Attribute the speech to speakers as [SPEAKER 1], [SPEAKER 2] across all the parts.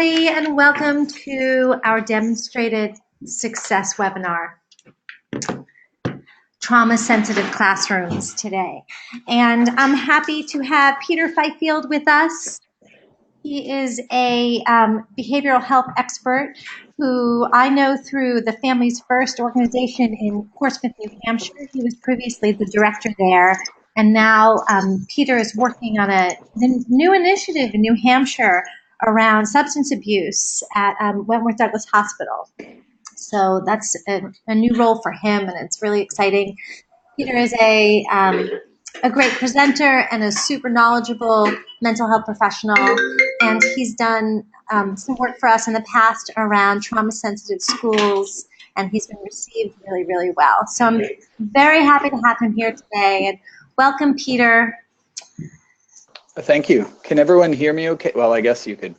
[SPEAKER 1] And welcome to our demonstrated success webinar, Trauma Sensitive Classrooms today. And I'm happy to have Peter Fifield with us. He is a behavioral health expert who I know through the Families First organization in Portsmouth, New Hampshire. He was previously the director there. And now Peter is working on a new initiative in New Hampshire around substance abuse at Wentworth Douglas Hospital. So that's a new role for him, and it's really exciting. Peter is a great presenter and a super knowledgeable mental health professional, and he's done some work for us in the past around trauma-sensitive schools, and he's been received really, really well. So I'm very happy to have him here today, and welcome, Peter.
[SPEAKER 2] Thank you. Can everyone hear me okay? Well, I guess you could.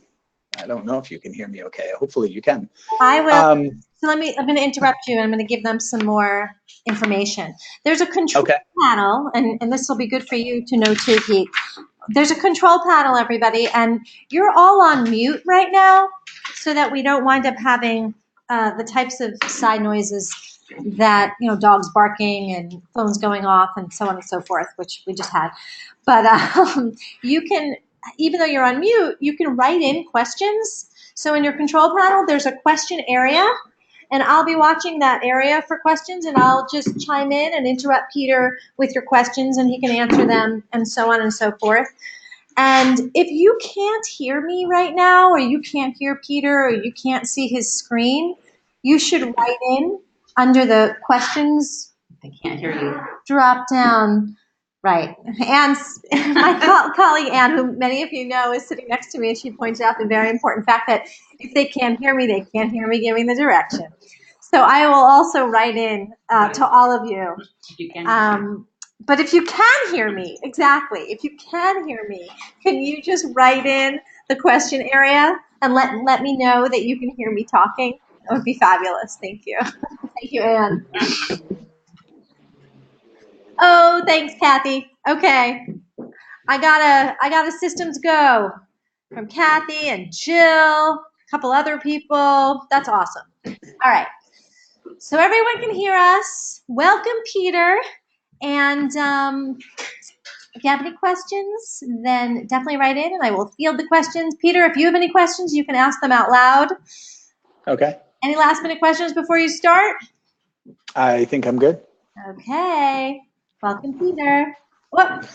[SPEAKER 2] I don't know if you can hear me okay. Hopefully you can.
[SPEAKER 1] I will. So I'm going to interrupt you, and I'm going to give them some more information. There's a control panel, and this will be good for you to know too, Pete. There's a control panel, everybody, and you're all on mute right now so that we don't wind up having the types of side noises that, you know, dogs barking and phones going off and so on and so forth, which we just had. But you can, even though you're on mute, you can write in questions. So in your control panel, there's a question area, and I'll be watching that area for questions, and I'll just chime in and interrupt Peter with your questions, and he can answer them, and so on and so forth. And if you can't hear me right now, or you can't hear Peter, or you can't see his screen, you should write in under the questions.
[SPEAKER 3] I can't hear you.
[SPEAKER 1] Drop down. Right. And my colleague Anne, who many of you know, is sitting next to me, and she points out the very important fact that if they can't hear me, they can't hear me giving the direction. So I will also write in to all of you. But if you can hear me, exactly, if you can hear me, can you just write in the question area and let me know that you can hear me talking? That would be fabulous. Thank you. Thank you, Anne. Oh, thanks, Kathy. Okay. I got a systems go from Kathy and Jill, a couple other people. That's awesome. All right. So everyone can hear us. Welcome, Peter. And if you have any questions, then definitely write in and I will field the questions. Peter, if you have any questions, you can ask them out loud.
[SPEAKER 2] Okay.
[SPEAKER 1] Any last minute questions before you start?
[SPEAKER 2] I think I'm good.
[SPEAKER 1] Okay. Welcome, Peter. What?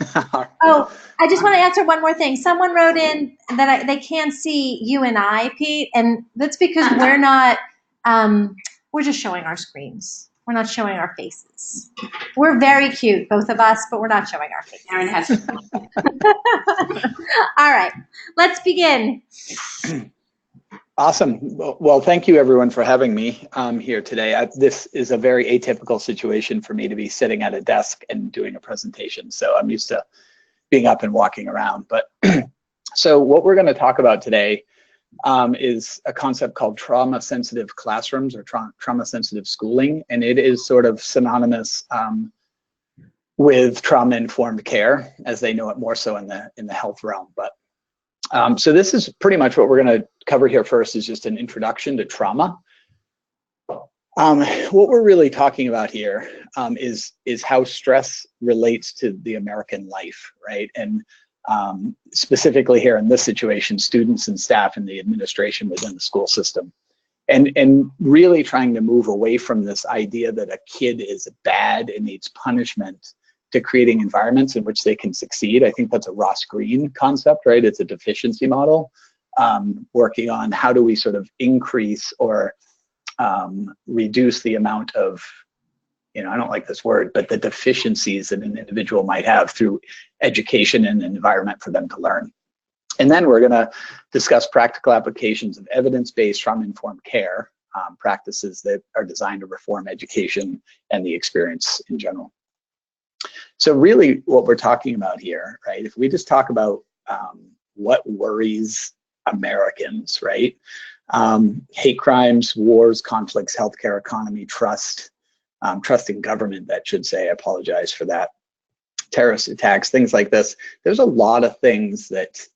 [SPEAKER 1] Oh, I just want to answer one more thing. Someone wrote in that they can't see you and I, Pete, and that's because we're not, we're just showing our screens. We're not showing our faces. We're very cute, both of us, but we're not showing our faces.
[SPEAKER 3] Aaron has.
[SPEAKER 1] All right, let's begin.
[SPEAKER 2] Awesome. Well, thank you everyone for having me here today. This is a very atypical situation for me to be sitting at a desk and doing a presentation. So I'm used to being up and walking around. But so what we're going to talk about today is a concept called trauma-sensitive classrooms or trauma-sensitive schooling. And it is sort of synonymous with trauma-informed care, as they know it more so in the health realm. But so this is pretty much what we're going to cover here first, is just an introduction to trauma. What we're really talking about here is how stress relates to the American life, right? And specifically here in this situation, students and staff and the administration within the school system. And really trying to move away from this idea that a kid is bad and needs punishment to creating environments in which they can succeed. I think that's a Ross Greene concept, right? It's a deficiency model, working on how do we sort of increase or reduce the amount of, you know, I don't like this word, but the deficiencies that an individual might have through education and an environment for them to learn. And then we're gonna discuss practical applications of evidence-based trauma-informed care, practices that are designed to reform education and the experience in general. So really what we're talking about here, right, if we just talk about what worries Americans, right, hate crimes, wars, conflicts, healthcare, economy, trust in government, that should say, I apologize for that, terrorist attacks, things like this. There's a lot of things that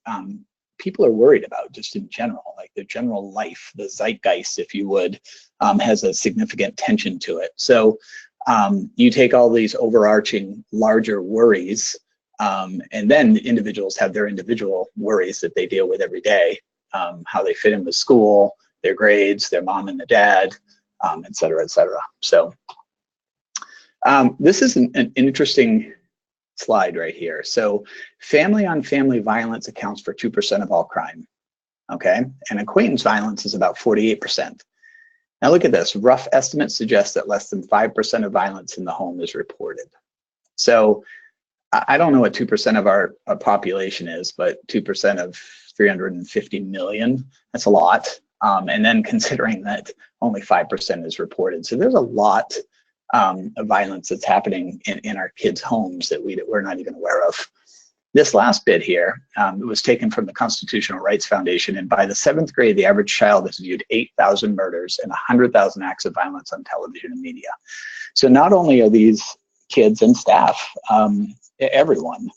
[SPEAKER 2] people are worried about just in general, like their general life, the zeitgeist, if you would, has a significant tension to it. So you take all these overarching larger worries, and then individuals have their individual worries that they deal with every day, how they fit in with school, their grades, their mom and the dad, et cetera, et cetera. So this is an interesting slide right here. So family on family violence accounts for 2% of all crime, okay? And acquaintance violence is about 48%. Now look at this, rough estimates suggest that less than 5% of violence in the home is reported. So I don't know what 2% of our population is, but 2% of 350 million, that's a lot. And then considering that only 5% is reported. So there's a lot of violence that's happening in our kids' homes that we're not even aware of. This last bit here, it was taken from the Constitutional Rights Foundation, and by the 7th grade, the average child has viewed 8,000 murders and 100,000 acts of violence on television and media. So not only are these kids and staff, everyone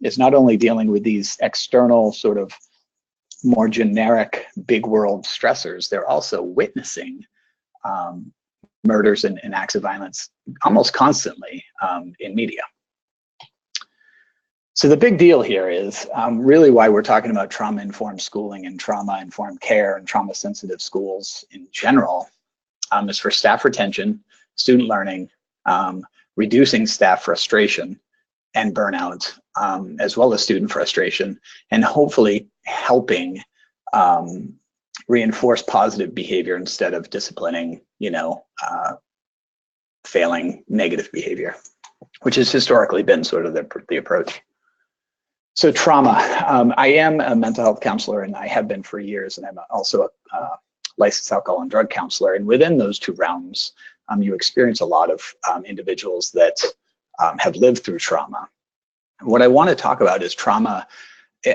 [SPEAKER 2] is not only dealing with these external sort of more generic big world stressors, they're also witnessing murders and acts of violence almost constantly in media. So the big deal here is really why we're talking about trauma-informed schooling and trauma-informed care and trauma-sensitive schools in general is for staff retention, student learning, reducing staff frustration and burnout, as well as student frustration, and hopefully helping reinforce positive behavior instead of disciplining, failing negative behavior, which has historically been sort of the approach. So trauma, I am a mental health counselor, and I have been for years, and I'm also a licensed alcohol and drug counselor. And within those two realms, you experience a lot of individuals that have lived through trauma. What I want to talk about is trauma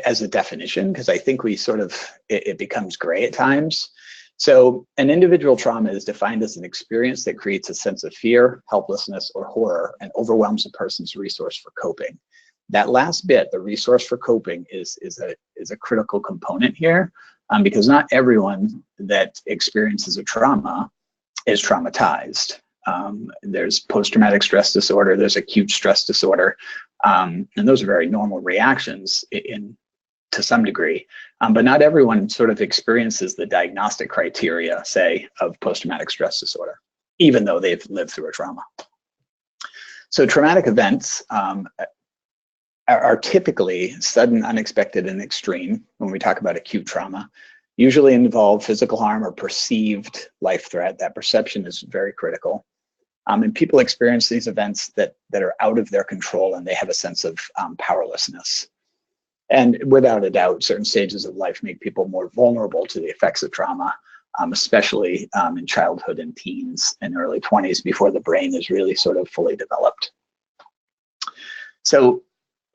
[SPEAKER 2] as a definition, because I think we sort of, it becomes gray at times. So an individual trauma is defined as an experience that creates a sense of fear, helplessness, or horror and overwhelms a person's resource for coping. That last bit, the resource for coping, is a critical component here, because not everyone that experiences a trauma is traumatized. There's post-traumatic stress disorder, there's acute stress disorder, and those are very normal reactions to some degree, but not everyone sort of experiences the diagnostic criteria, say, of post-traumatic stress disorder, even though they've lived through a trauma. So traumatic events are typically sudden, unexpected, and extreme when we talk about acute trauma, usually involve physical harm or perceived life threat. That perception is very critical. And people experience these events that are out of their control, and they have a sense of powerlessness. And without a doubt, certain stages of life make people more vulnerable to the effects of trauma, especially in childhood and teens and early 20s, before the brain is really sort of fully developed. So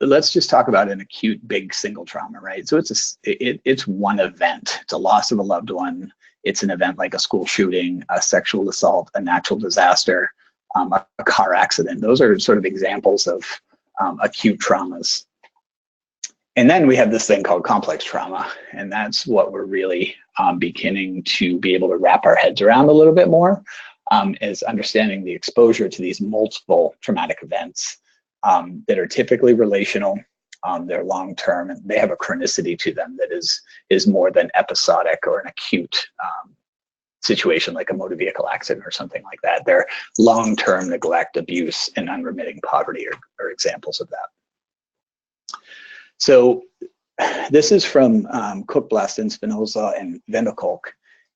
[SPEAKER 2] let's just talk about an acute big single trauma, right? So it's one event. It's a loss of a loved one. It's an event like a school shooting, a sexual assault, a natural disaster, a car accident. Those are sort of examples of acute traumas. And then we have this thing called complex trauma, and that's what we're really beginning to be able to wrap our heads around a little bit more, is understanding the exposure to these multiple traumatic events that are typically relational, they're long-term, and they have a chronicity to them that is more than episodic or an acute situation like a motor vehicle accident or something like that. They're long-term neglect, abuse, and unremitting poverty are examples of that. So this is from Cook, Blaston, Spinoza, and Vendelkolk,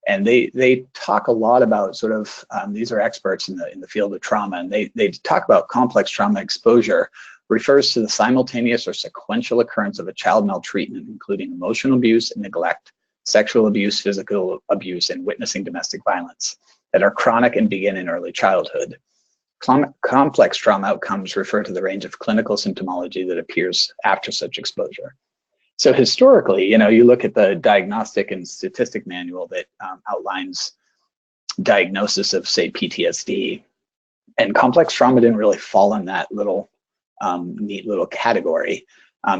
[SPEAKER 2] and they talk a lot about sort of, these are experts in the field of trauma, and they talk about complex trauma exposure refers to the simultaneous or sequential occurrence of a child maltreatment, including emotional abuse and neglect, sexual abuse, physical abuse, and witnessing domestic violence that are chronic and begin in early childhood. Complex trauma outcomes refer to the range of clinical symptomology that appears after such exposure. So historically, you look at the Diagnostic and Statistic Manual that outlines diagnosis of, say, PTSD, and complex trauma didn't really fall in that little neat little category.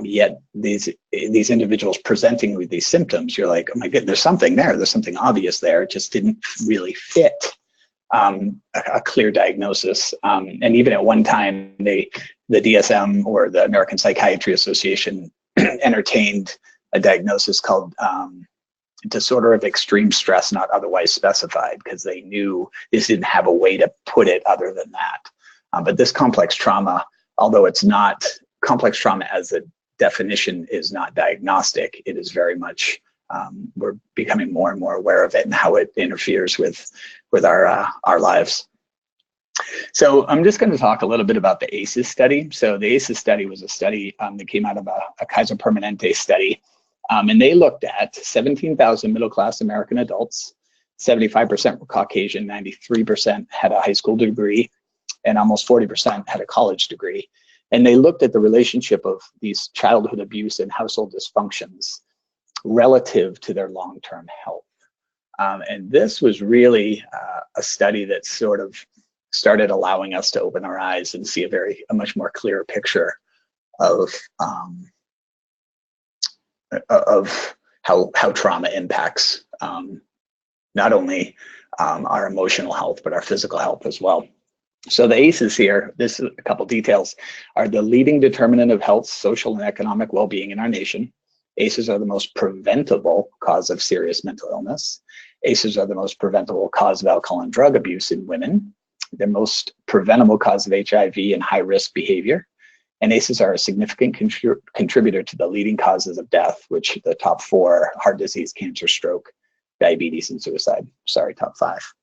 [SPEAKER 2] Yet these individuals presenting with these symptoms, you're like, oh my goodness, there's something there. There's something obvious there. It just didn't really fit a clear diagnosis. And even at one time, the DSM, or the American Psychiatry Association, entertained a diagnosis called disorder of extreme stress not otherwise specified, because they knew this didn't have a way to put it other than that. But this complex trauma, although it's not complex trauma as a definition, is not diagnostic, it is very much, we're becoming more and more aware of it and how it interferes with our lives. So I'm just going to talk a little bit about the ACEs study. So the ACEs study was a study that came out of a Kaiser Permanente study. And they looked at 17,000 middle-class American adults. 75% were Caucasian, 93% had a high school degree, and almost 40% had a college degree. And they looked at the relationship of these childhood abuse and household dysfunctions relative to their long-term health. And this was really a study that sort of started allowing us to open our eyes and see a much more clear picture of how trauma impacts not only our emotional health, but our physical health as well. So the ACEs here, this is a couple details, are the leading determinant of health, social, and economic well-being in our nation. ACEs are the most preventable cause of serious mental illness. ACEs are the most preventable cause of alcohol and drug abuse in women. The most preventable cause of HIV and high-risk behavior. And ACEs are a significant contributor to the leading causes of death, which the top 4: heart disease, cancer, stroke, diabetes, and suicide. Sorry, top 5.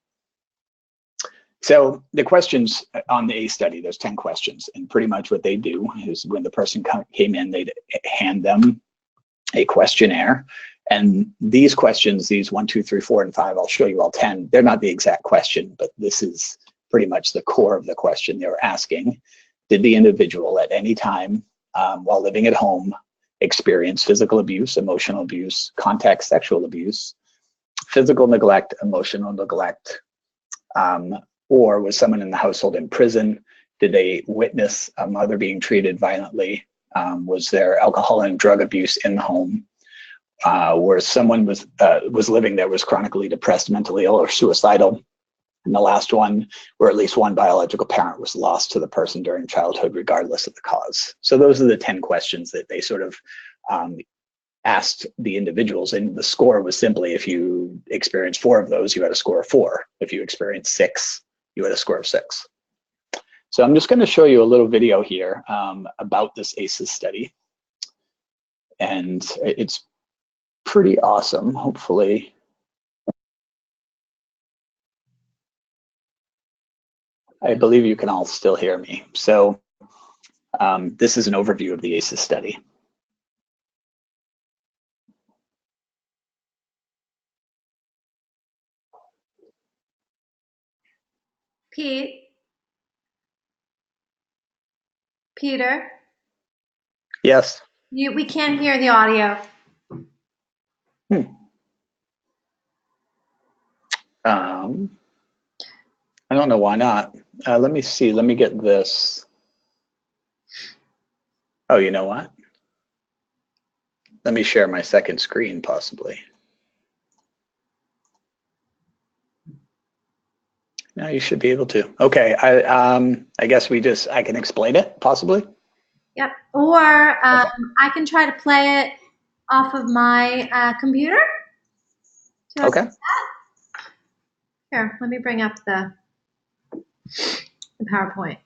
[SPEAKER 2] So the questions on the ACE study, there's 10 questions. And pretty much what they do is when the person came in, they'd hand them a questionnaire. And these questions, these 1, 2, 3, 4, and 5, I'll show you all 10. They're not the exact question, but this is pretty much the core of the question they were asking. Did the individual at any time while living at home experience physical abuse, emotional abuse, contact sexual abuse, physical neglect, emotional neglect, or was someone in the household in prison? Did they witness a mother being treated violently? Was there alcohol and drug abuse in the home? Where someone was living there was chronically depressed, mentally ill, or suicidal? And the last one, where at least one biological parent was lost to the person during childhood, regardless of the cause. So those are the 10 questions that they sort of asked the individuals. And the score was simply, if you experienced 4 of those, you had a score of 4. If you experienced 6, you had a score of 6. So I'm just going to show you a little video here about this ACEs study. And it's pretty awesome, hopefully. I believe you can all still hear me. So this is an overview of the ACEs study.
[SPEAKER 1] Peter?
[SPEAKER 2] Yes.
[SPEAKER 1] We can't hear the audio.
[SPEAKER 2] I don't know why not. Let me see. Let me get this. Oh, you know what? Let me share my second screen, possibly. Now you should be able to. Okay. I guess I can explain it, possibly.
[SPEAKER 1] Yep. Or I can try to play it off of my computer.
[SPEAKER 2] Okay.
[SPEAKER 1] Here, let me bring up the PowerPoint.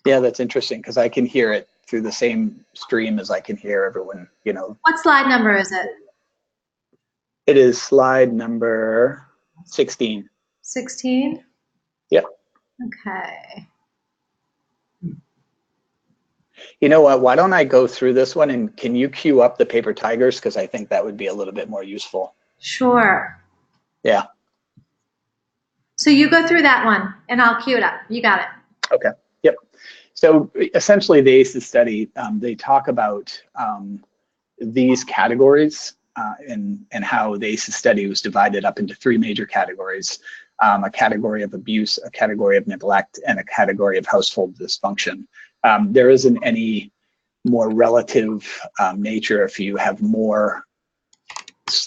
[SPEAKER 2] Yeah, that's interesting because I can hear it through the same stream as I can hear everyone, you know.
[SPEAKER 1] What slide number is it?
[SPEAKER 2] It is slide number 16.
[SPEAKER 1] 16?
[SPEAKER 2] Yeah.
[SPEAKER 1] Okay.
[SPEAKER 2] You know what? Why don't I go through this one, and can you queue up the paper tigers? Because I think that would be a little bit more useful.
[SPEAKER 1] Sure.
[SPEAKER 2] Yeah.
[SPEAKER 1] So you go through that one, and I'll queue it up. You got it.
[SPEAKER 2] Okay. Yep. So essentially, the ACEs study, they talk about these categories and how the ACEs study was divided up into 3 major categories: a category of abuse, a category of neglect, and a category of household dysfunction. There isn't any more relative nature. If you have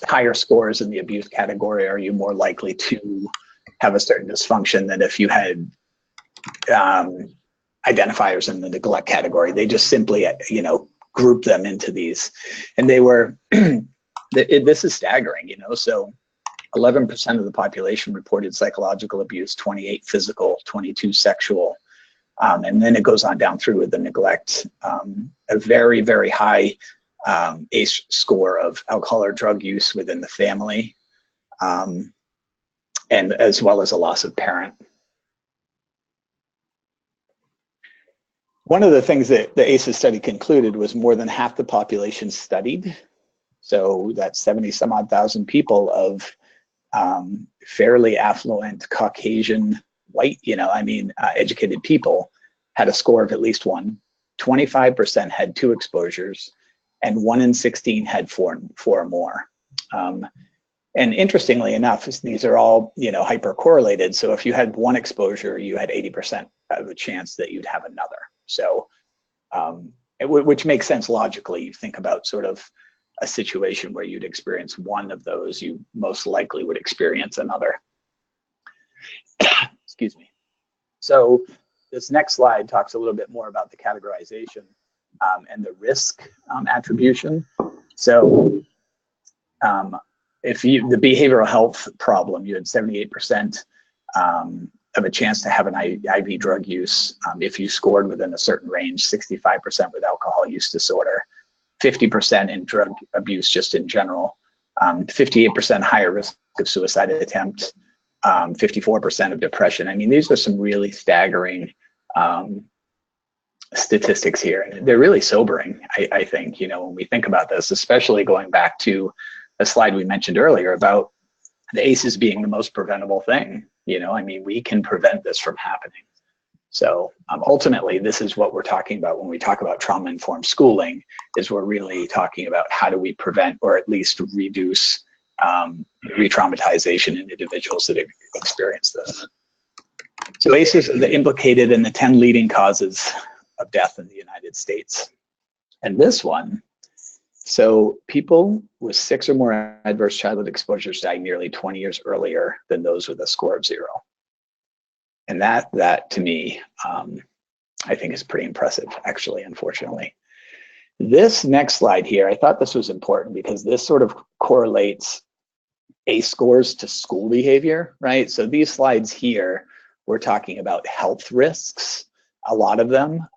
[SPEAKER 2] higher scores in the abuse category, are you more likely to have a certain dysfunction than if you had identifiers in the neglect category? They just simply, group them into these, and they were. This is staggering, So 11% of the population reported psychological abuse, 28 physical, 22 sexual. And then it goes on down through with the neglect, a very, very high ACE score of alcohol or drug use within the family, and as well as a loss of parent. One of the things that the ACEs study concluded was more than half the population studied, so that's 70 some odd thousand people of fairly affluent Caucasian white, educated people, had a score of at least 1. 25% had 2 exposures, and 1 in 16 had 4 or more. And interestingly enough, these are all, hyper correlated. So if you had 1 exposure, you had 80% of a chance that you'd have another. So, which makes sense logically. You think about sort of a situation where you'd experience one of those, you most likely would experience another. Excuse me. So this next slide talks a little bit more about the categorization and the risk attribution. So if the behavioral health problem, you had 78% of a chance to have an IV drug use if you scored within a certain range, 65% with alcohol use disorder, 50% in drug abuse just in general, 58% higher risk of suicide attempt, 54% of depression. I mean, these are some really staggering statistics here. And they're really sobering, I think, when we think about this, especially going back to a slide we mentioned earlier about the ACEs being the most preventable thing. We can prevent this from happening. So ultimately, this is what we're talking about when we talk about trauma-informed schooling, is we're really talking about how do we prevent or at least reduce re-traumatization in individuals that experience this. So ACEs are implicated in the 10 leading causes of death in the United States. And this one, so people with 6 or more adverse childhood exposures die nearly 20 years earlier than those with a score of 0. And that to me, I think is pretty impressive, actually, unfortunately. This next slide here, I thought this was important because this sort of correlates ACE scores to school behavior, right? So these slides here, we're talking about health risks, a lot of them,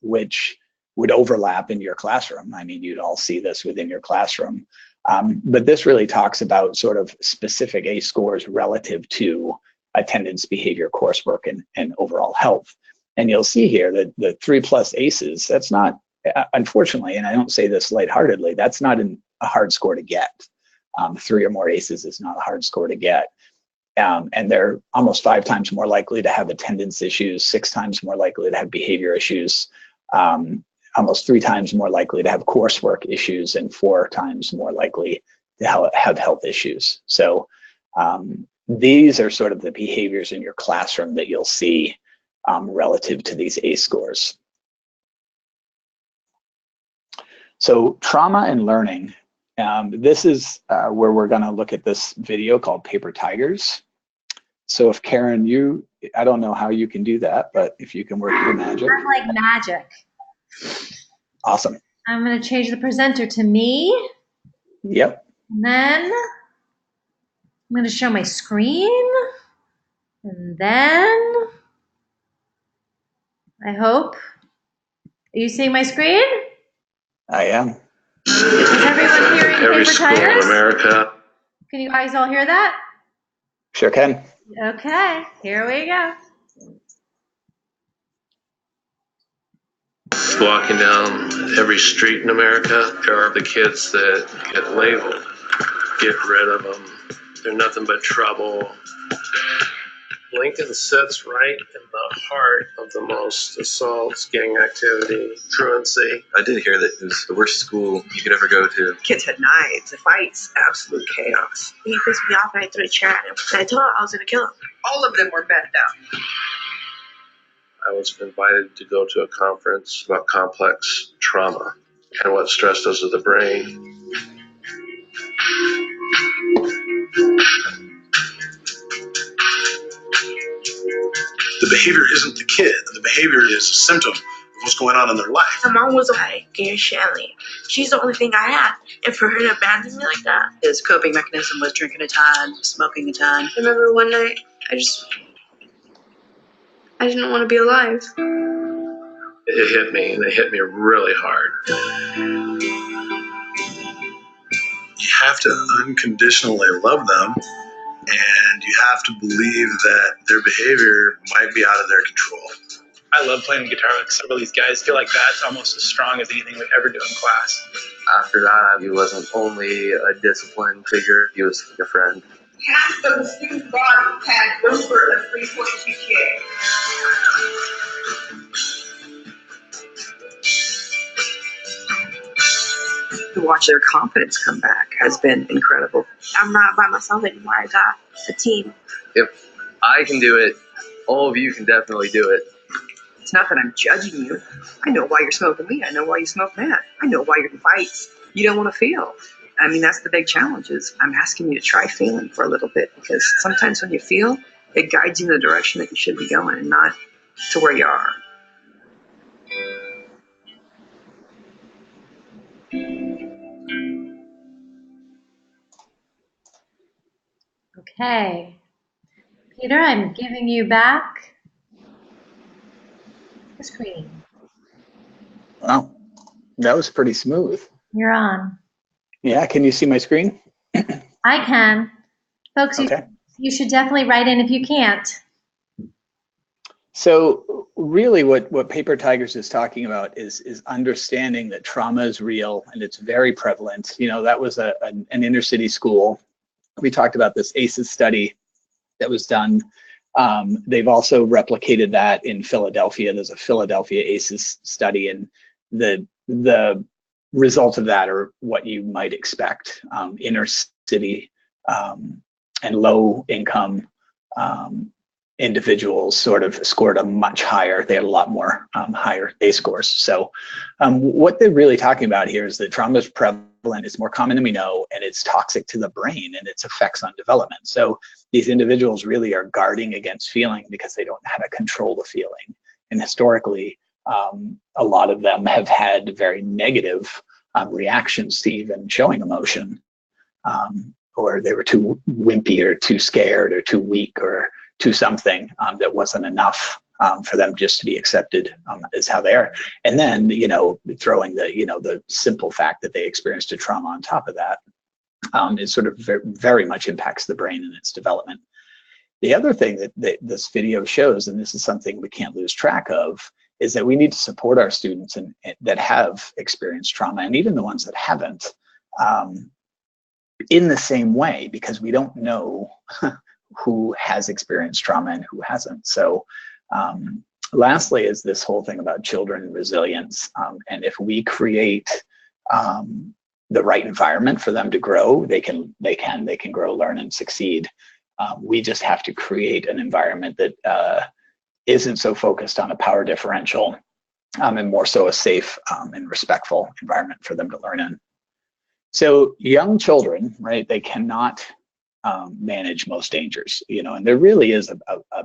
[SPEAKER 2] which would overlap in your classroom. I mean, you'd all see this within your classroom. But this really talks about sort of specific ACE scores relative to attendance, behavior, coursework, and overall health. And you'll see here that the 3+ ACEs, that's not, unfortunately, and I don't say this lightheartedly, that's not a hard score to get. 3 or more ACEs is not a hard score to get. And they're almost 5 times more likely to have attendance issues, 6 times more likely to have behavior issues, almost 3 times more likely to have coursework issues, and 4 times more likely to have health issues. So these are sort of the behaviors in your classroom that you'll see relative to these ACE scores. So trauma and learning. This is where we're going to look at this video called Paper Tigers. So if Karen, I don't know how you can do that, but if you can work your magic.
[SPEAKER 1] I'm like magic.
[SPEAKER 2] Awesome.
[SPEAKER 1] I'm going to change the presenter to me.
[SPEAKER 2] Yep.
[SPEAKER 1] And then I'm going to show my screen. And then I hope. Are you seeing my screen?
[SPEAKER 2] I am.
[SPEAKER 1] Is everyone hearing
[SPEAKER 3] Every
[SPEAKER 1] Paper
[SPEAKER 3] school
[SPEAKER 1] Tigers?
[SPEAKER 3] in America.
[SPEAKER 1] Can you guys all hear that?
[SPEAKER 2] Sure can.
[SPEAKER 1] Okay, here we go.
[SPEAKER 3] Walking down every street in America, there are the kids that get labeled. Get rid of them. They're nothing but trouble. Lincoln sits right in the heart of the most assaults, gang activity, truancy.
[SPEAKER 4] I did hear that it was the worst school you could ever go to.
[SPEAKER 5] Kids had knives, the fights, absolute chaos. He pissed me off and I threw a chair at him. And I told him I was going to kill him. All of them were bent down.
[SPEAKER 3] I was invited to go to a conference about complex trauma and what stress does to the brain.
[SPEAKER 6] The behavior isn't the kid. The behavior is a symptom of what's going on in their life.
[SPEAKER 5] My mom was like, "Dear Shelly, she's the only thing I had." And for her to abandon me like that.
[SPEAKER 7] His coping mechanism was drinking a ton, smoking a ton.
[SPEAKER 8] I remember one night, I didn't want to be alive.
[SPEAKER 3] It hit me, and it hit me really hard.
[SPEAKER 6] You have to unconditionally love them, and you have to believe that their behavior might be out of their control.
[SPEAKER 9] I love playing guitar with some of these guys. I feel like that's almost as strong as anything we ever do in class.
[SPEAKER 4] After that, he wasn't only a discipline figure, he was like a friend.
[SPEAKER 5] Half of the student's body had over a 3.2 GPA.
[SPEAKER 7] To watch their confidence come back has been incredible.
[SPEAKER 8] I'm not by myself anymore. I got a team.
[SPEAKER 4] If I can do it, all of you can definitely do it.
[SPEAKER 7] It's not that I'm judging you. I know why you're smoking weed. I know why you smoke that. I know why you're in fights. You don't want to feel. I mean, that's the big challenge is I'm asking you to try feeling for a little bit because sometimes when you feel, it guides you in the direction that you should be going and not to where you are.
[SPEAKER 1] Okay. Peter, I'm giving you back the screen.
[SPEAKER 2] Wow, that was pretty smooth.
[SPEAKER 1] You're on.
[SPEAKER 2] Yeah, can you see my screen?
[SPEAKER 1] I can. Folks,
[SPEAKER 2] Okay.
[SPEAKER 1] you should definitely write in if you can't.
[SPEAKER 2] So really what Paper Tigers is talking about is understanding that trauma is real and it's very prevalent. You know, that was an inner city school. We talked about this ACEs study that was done. They've also replicated that in Philadelphia. There's a Philadelphia ACEs study, and the results of that are what you might expect. Inner city and low income individuals sort of scored a much higher, they had a lot more higher ACE scores. So what they're really talking about here is that trauma is prevalent, it's more common than we know, and it's toxic to the brain and its effects on development. So these individuals really are guarding against feeling because they don't know how to control the feeling. And historically, a lot of them have had very negative reactions to even showing emotion, or they were too wimpy or too scared or too weak or to something that wasn't enough for them just to be accepted as how they are. And then, you know, throwing the simple fact that they experienced a trauma on top of that, it sort of very much impacts the brain and its development. The other thing that this video shows, and this is something we can't lose track of, is that we need to support our students that have experienced trauma, and even the ones that haven't, in the same way, because we don't know who has experienced trauma and who hasn't. So lastly is this whole thing about children and resilience. And if we create the right environment for them to grow, they can grow, learn, and succeed. We just have to create an environment that isn't so focused on a power differential and more so a safe and respectful environment for them to learn in. So young children, right, they cannot manage most dangers, you know, and there really is a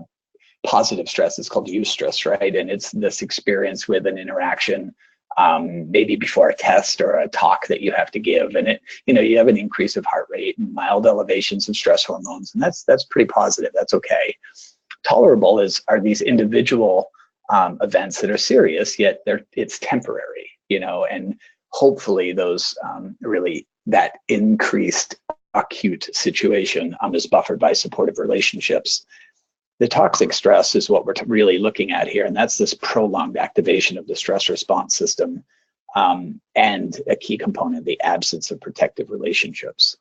[SPEAKER 2] positive stress. It's called eustress, right? And it's this experience with an interaction, maybe before a test or a talk that you have to give, and it, you know, you have an increase of heart rate and mild elevations of stress hormones, and that's pretty positive. That's okay. Tolerable are these individual events that are serious, yet it's temporary, you know, and hopefully those really that increased acute situation is buffered by supportive relationships. The toxic stress is what we're really looking at here, and that's this prolonged activation of the stress response system, and a key component, the absence of protective relationships.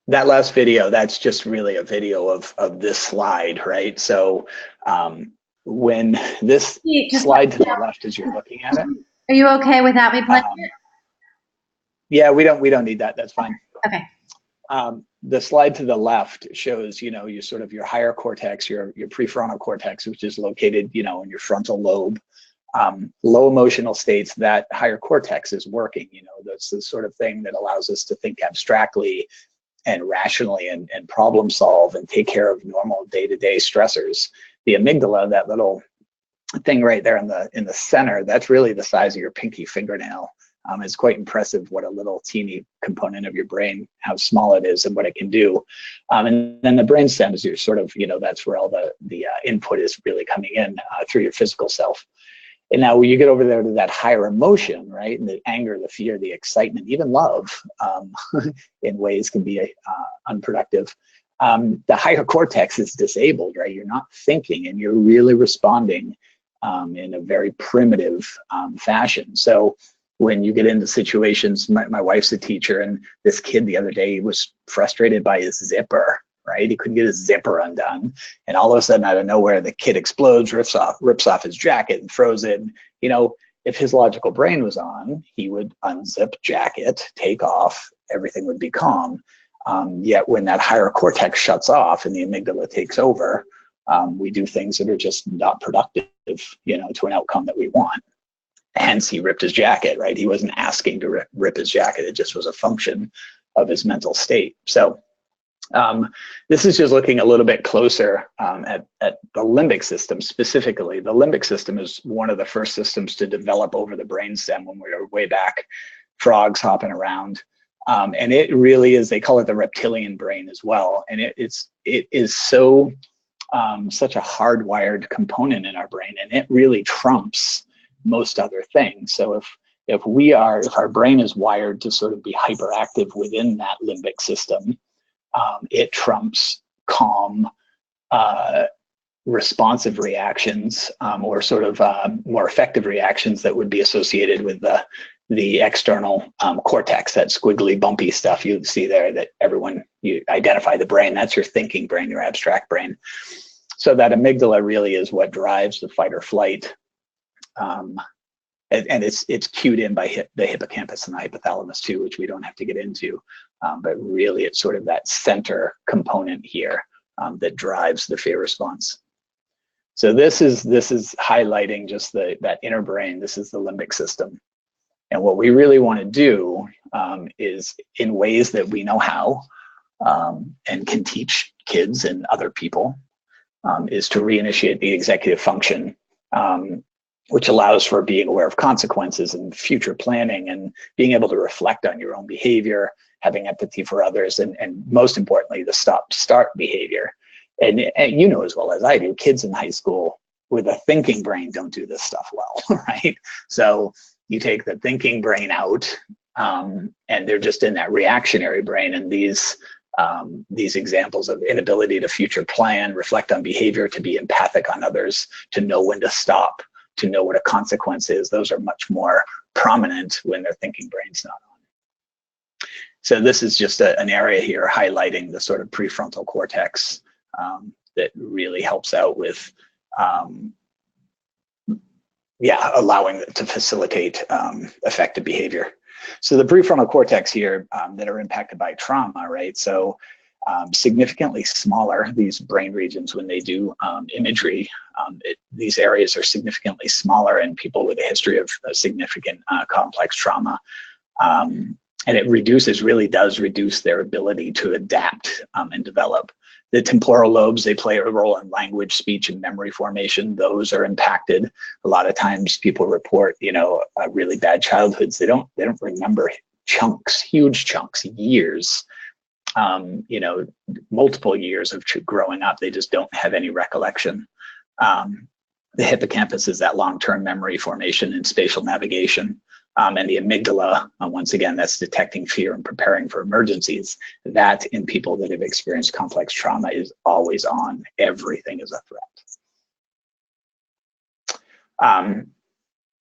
[SPEAKER 2] That last video, that's just really a video of this slide, right? So when this slide to the left as you're looking at it.
[SPEAKER 1] Are you okay without me playing it?
[SPEAKER 2] Yeah, we don't need that. That's fine.
[SPEAKER 1] Okay.
[SPEAKER 2] The slide to the left shows, you know, your sort of your higher cortex, your prefrontal cortex, which is located, you know, in your frontal lobe. Low emotional states, that higher cortex is working. You know, that's the sort of thing that allows us to think abstractly and rationally and problem solve and take care of normal day-to-day stressors. The amygdala, that little thing right there in the center, that's really the size of your pinky fingernail. It's quite impressive what a little teeny component of your brain, how small it is and what it can do. And then the brainstem is your sort of, you know, that's where all the input is really coming in through your physical self. And now when you get over there to that higher emotion, right, and the anger, the fear, the excitement, even love in ways can be unproductive. The higher cortex is disabled, right? You're not thinking and you're really responding in a very primitive fashion. So when you get into situations, my wife's a teacher, and this kid the other day was frustrated by his zipper, right? He couldn't get his zipper undone. And all of a sudden, out of nowhere, the kid explodes, rips off his jacket and throws it. And, you know, if his logical brain was on, he would unzip jacket, take off, everything would be calm. Yet when that higher cortex shuts off and the amygdala takes over, we do things that are just not productive, you know, to an outcome that we want. Hence, he ripped his jacket, right? He wasn't asking to rip his jacket. It just was a function of his mental state. So this is just looking a little bit closer at the limbic system specifically. The limbic system is one of the first systems to develop over the brainstem when we were way back, frogs hopping around. And it really is, they call it the reptilian brain as well. And it is so such a hardwired component in our brain, and it really trumps most other things. So if our brain is wired to sort of be hyperactive within that limbic system, it trumps calm, responsive reactions, or sort of more effective reactions that would be associated with the external cortex, that squiggly, bumpy stuff you see there that you identify the brain. That's your thinking brain, your abstract brain. So that amygdala really is what drives the fight or flight. And it's cued in by the hippocampus and the hypothalamus too, which we don't have to get into. But really, it's sort of that center component here that drives the fear response. So this is highlighting just that inner brain. This is the limbic system. And what we really want to do is, in ways that we know how and can teach kids and other people, is to reinitiate the executive function, which allows for being aware of consequences and future planning and being able to reflect on your own behavior, having empathy for others, and most importantly, the stop-start behavior. And you know as well as I do, kids in high school with a thinking brain don't do this stuff well, right? So you take the thinking brain out, and they're just in that reactionary brain. And these examples of inability to future plan, reflect on behavior, to be empathic on others, to know when to stop, to know what a consequence is, those are much more prominent when their thinking brain's not on. So this is just an area here highlighting the sort of prefrontal cortex that really helps out with allowing it to facilitate effective behavior. So the prefrontal cortex here that are impacted by trauma, right? So significantly smaller, these brain regions, when they do imagery, these areas are significantly smaller in people with a history of significant complex trauma. And it really does reduce their ability to adapt and develop. The temporal lobes, they play a role in language, speech, and memory formation. Those are impacted. A lot of times people report, really bad childhoods. They don't remember chunks, huge chunks, years, multiple years of growing up. They just don't have any recollection. The hippocampus is that long-term memory formation and spatial navigation. And the amygdala, once again, that's detecting fear and preparing for emergencies. That, in people that have experienced complex trauma, is always on. Everything is a threat.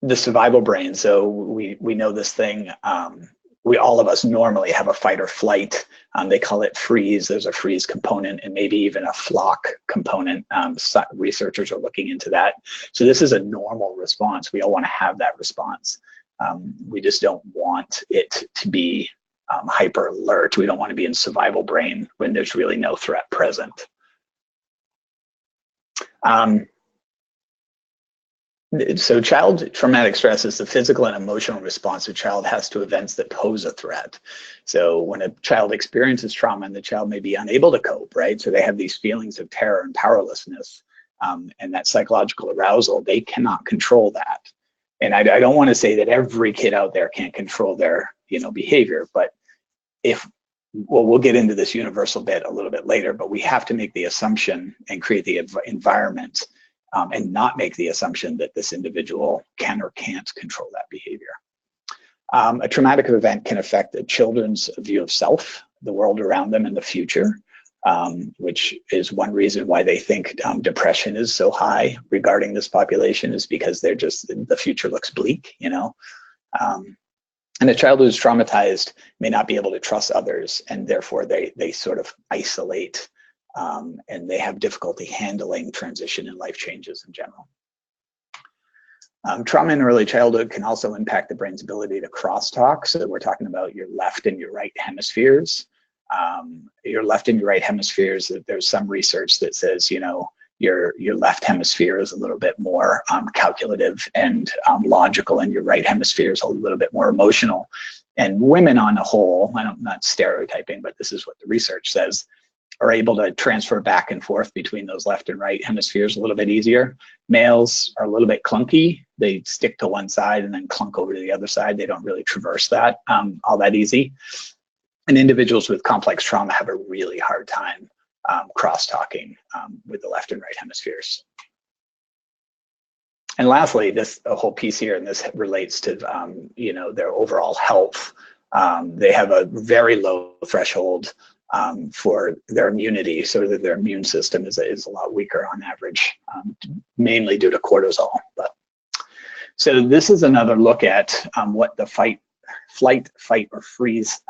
[SPEAKER 2] The survival brain. So we know this thing. All of us normally have a fight or flight. They call it freeze. There's a freeze component and maybe even a flock component. Researchers are looking into that. So this is a normal response. We all want to have that response. We just don't want it to be hyper alert. We don't want to be in survival brain when there's really no threat present. So child traumatic stress is the physical and emotional response a child has to events that pose a threat. So when a child experiences trauma, and the child may be unable to cope, right? So they have these feelings of terror and powerlessness, and that psychological arousal, they cannot control that. And I don't want to say that every kid out there can't control their, behavior, but we'll get into this universal bit a little bit later, but we have to make the assumption and create the environment and not make the assumption that this individual can or can't control that behavior. A traumatic event can affect a children's view of self, the world around them, and the future, which is one reason why they think depression is so high regarding this population, is because the future looks bleak, And a child who's traumatized may not be able to trust others, and therefore they sort of isolate, and they have difficulty handling transition and life changes in general. Trauma in early childhood can also impact the brain's ability to crosstalk. So we're talking about your left and your right hemispheres. Your left and your right hemispheres, there's some research that says, your left hemisphere is a little bit more calculative and logical, and your right hemisphere is a little bit more emotional. And women on a whole, I'm not stereotyping, but this is what the research says, are able to transfer back and forth between those left and right hemispheres a little bit easier. Males are a little bit clunky. They stick to one side and then clunk over to the other side. They don't really traverse that all that easy. And individuals with complex trauma have a really hard time cross-talking with the left and right hemispheres. And lastly, a whole piece here, and this relates to their overall health. They have a very low threshold for their immunity, so that their immune system is a lot weaker on average, mainly due to cortisol. So this is another look at what the flight, fight, or freeze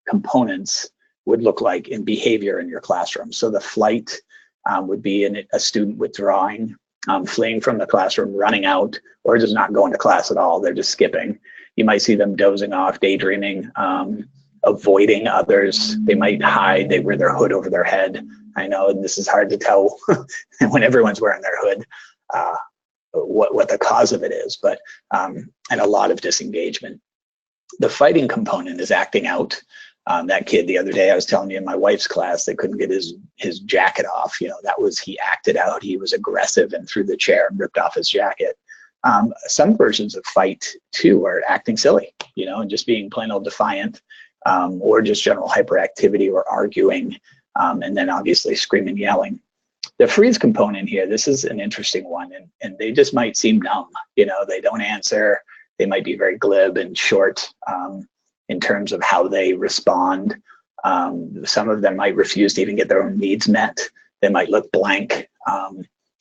[SPEAKER 2] components would look like in behavior in your classroom. So the flight would be a student withdrawing, fleeing from the classroom, running out, or just not going to class at all. They're just skipping. You might see them dozing off, daydreaming, avoiding others. They might hide. They wear their hood over their head. I know, and this is hard to tell when everyone's wearing their hood what the cause of it is, but and a lot of disengagement. The fighting component is acting out. That kid the other day, I was telling you in my wife's class, they couldn't get his jacket off. He acted out. He was aggressive and threw the chair and ripped off his jacket. Some versions of fight too are acting silly, and just being plain old defiant, or just general hyperactivity or arguing, and then obviously screaming, yelling. The freeze component here, this is an interesting one, and they just might seem numb. They don't answer. They might be very glib and short in terms of how they respond. Some of them might refuse to even get their own needs met. They might look blank,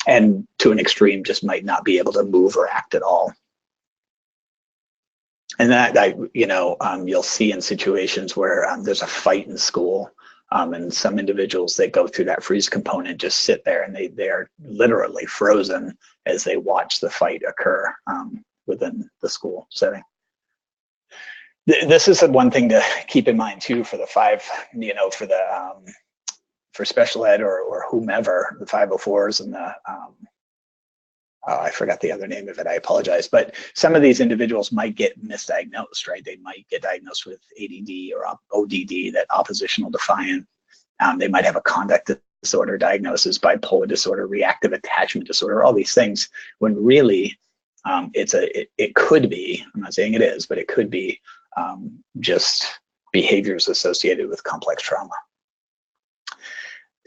[SPEAKER 2] and to an extreme, just might not be able to move or act at all. And that, you'll see in situations where there's a fight in school, and some individuals that go through that freeze component just sit there, and they are literally frozen as they watch the fight occur within the school setting. This is one thing to keep in mind too for the for special ed or whomever, the 504s and the I forgot the other name of it, I apologize, but some of these individuals might get misdiagnosed, right? They might get diagnosed with ADD or ODD, that oppositional defiant. They might have a conduct disorder diagnosis, bipolar disorder, reactive attachment disorder, all these things, when really it could be, I'm not saying it is, but it could be just behaviors associated with complex trauma.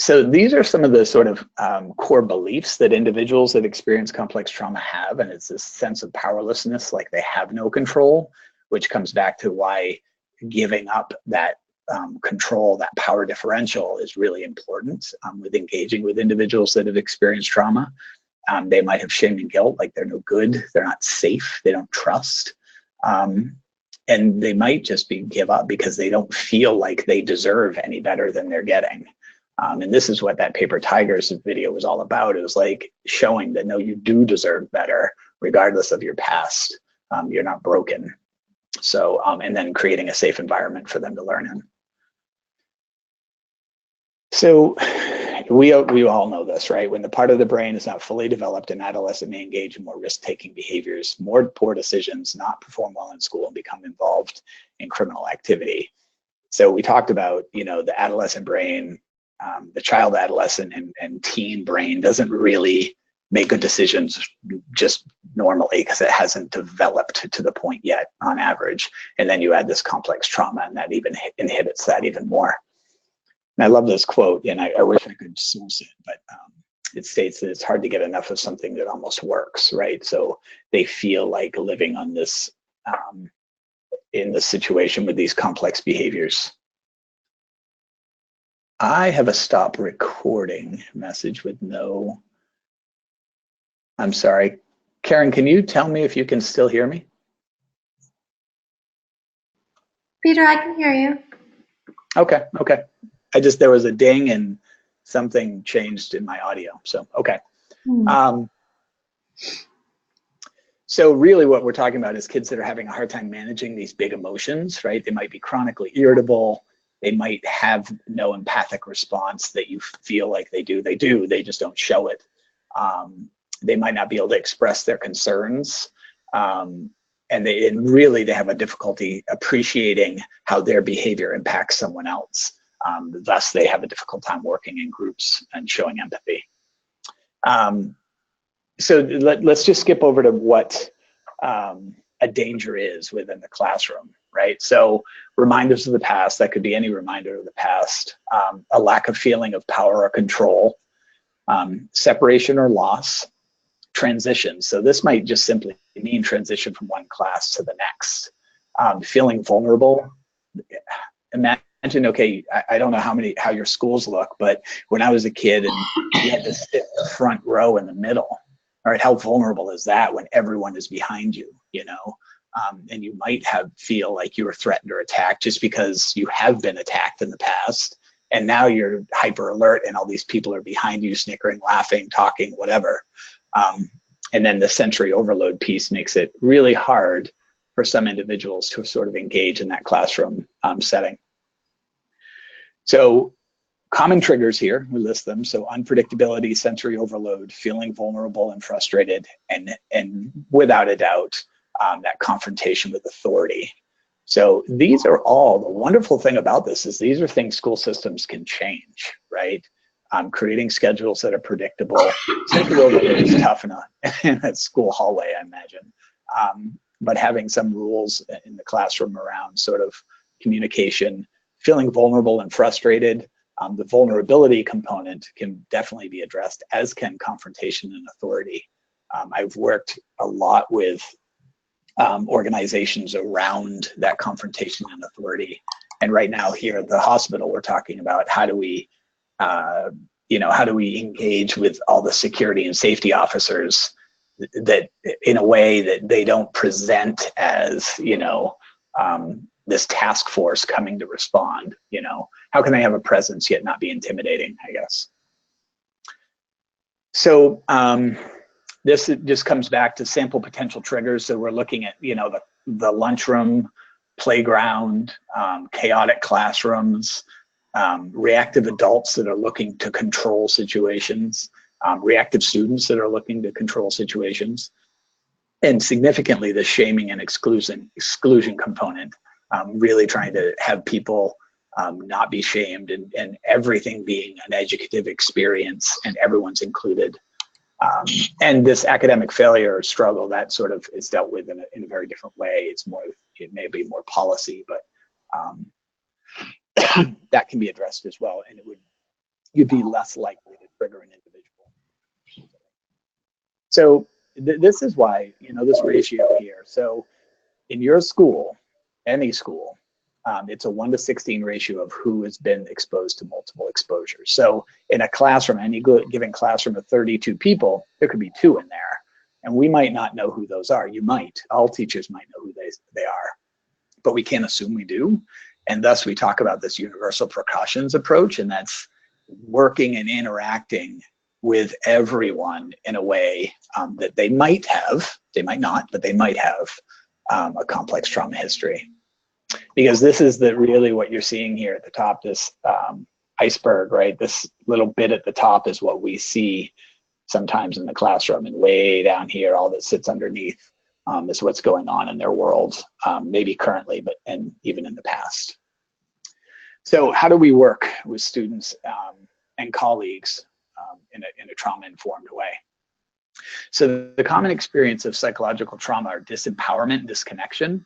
[SPEAKER 2] So these are some of the sort of core beliefs that individuals that experience complex trauma have, and it's this sense of powerlessness, like they have no control, which comes back to why giving up that control, that power differential, is really important with engaging with individuals that have experienced trauma. They might have shame and guilt, like they're no good, they're not safe, they don't trust. And they might just give up because they don't feel like they deserve any better than they're getting. And this is what that Paper Tigers video was all about. It was like showing that, no, you do deserve better, regardless of your past. You're not broken. So, and then creating a safe environment for them to learn in. So we all know this, right? When the part of the brain is not fully developed, an adolescent may engage in more risk-taking behaviors, more poor decisions, not perform well in school, and become involved in criminal activity. So we talked about, you know, the adolescent brain, the child, adolescent, and teen brain doesn't really make good decisions just normally because it hasn't developed to the point yet on average. And then you add this complex trauma and that even inhibits that even more. And I love this quote, and I wish I could source it, but it states that it's hard to get enough of something that almost works, right? So they feel like living on this, in this situation with these complex behaviors. I have a stop recording message with no, I'm sorry. Karen, can you tell me if you can still hear me?
[SPEAKER 1] Peter, I can hear you.
[SPEAKER 2] Okay, okay. There was a ding and something changed in my audio, so, okay. So really what we're talking about is kids that are having a hard time managing these big emotions, right? They might be chronically irritable. They might have no empathic response that you feel like they do. They do, they just don't show it. They might not be able to express their concerns. And really they have a difficulty appreciating how their behavior impacts someone else. Thus they have a difficult time working in groups and showing empathy. So let's just skip over to what a danger is within the classroom, right? So reminders of the past, that could be any reminder of the past, a lack of feeling of power or control, separation or loss, transition. So this might just simply mean transition from one class to the next. Feeling vulnerable. Imagine, okay, I don't know how your schools look, but when I was a kid and you had to sit in the front row in the middle, all right, how vulnerable is that when everyone is behind you, you know? And you might feel like you were threatened or attacked just because you have been attacked in the past, and now you're hyper alert and all these people are behind you, snickering, laughing, talking, whatever. And then the sensory overload piece makes it really hard for some individuals to sort of engage in that classroom setting. So common triggers here, we list them. So unpredictability, sensory overload, feeling vulnerable and frustrated, and without a doubt, that confrontation with authority. So these are all, the wonderful thing about this is these are things school systems can change, right? Creating schedules that are predictable. Sensory overload is tough in a school hallway, I imagine. But having some rules in the classroom around sort of communication, feeling vulnerable and frustrated, the vulnerability component can definitely be addressed, as can confrontation and authority. I've worked a lot with organizations around that confrontation and authority. And right now here at the hospital, we're talking about how do we, how do we engage with all the security and safety officers that in a way that they don't present as, this task force coming to respond, how can they have a presence yet not be intimidating, I guess. So this just comes back to sample potential triggers. So we're looking at, the lunchroom, playground, chaotic classrooms, reactive adults that are looking to control situations, reactive students that are looking to control situations, and significantly the shaming and exclusion component, really trying to have people not be shamed and everything being an educative experience and everyone's included. And this academic failure or struggle, that sort of is dealt with in a very different way. It may be more policy, but that can be addressed as well, and you'd be less likely to trigger an individual. So this is why, this ratio here. So in your school, any school, it's a 1:16 ratio of who has been exposed to multiple exposures. So in a classroom, any given classroom of 32 people, there could be 2 in there, and we might not know who those are. You might, all teachers might know who they are, but we can't assume we do. And thus we talk about this universal precautions approach, and that's working and interacting with everyone in a way that they might have, they might not, but they might have a complex trauma history. Because this is really what you're seeing here at the top, this iceberg, right? This little bit at the top is what we see sometimes in the classroom, and way down here, all that sits underneath is what's going on in their world, maybe currently, but and even in the past. So how do we work with students and colleagues in a trauma-informed way? So the common experience of psychological trauma are disempowerment and disconnection.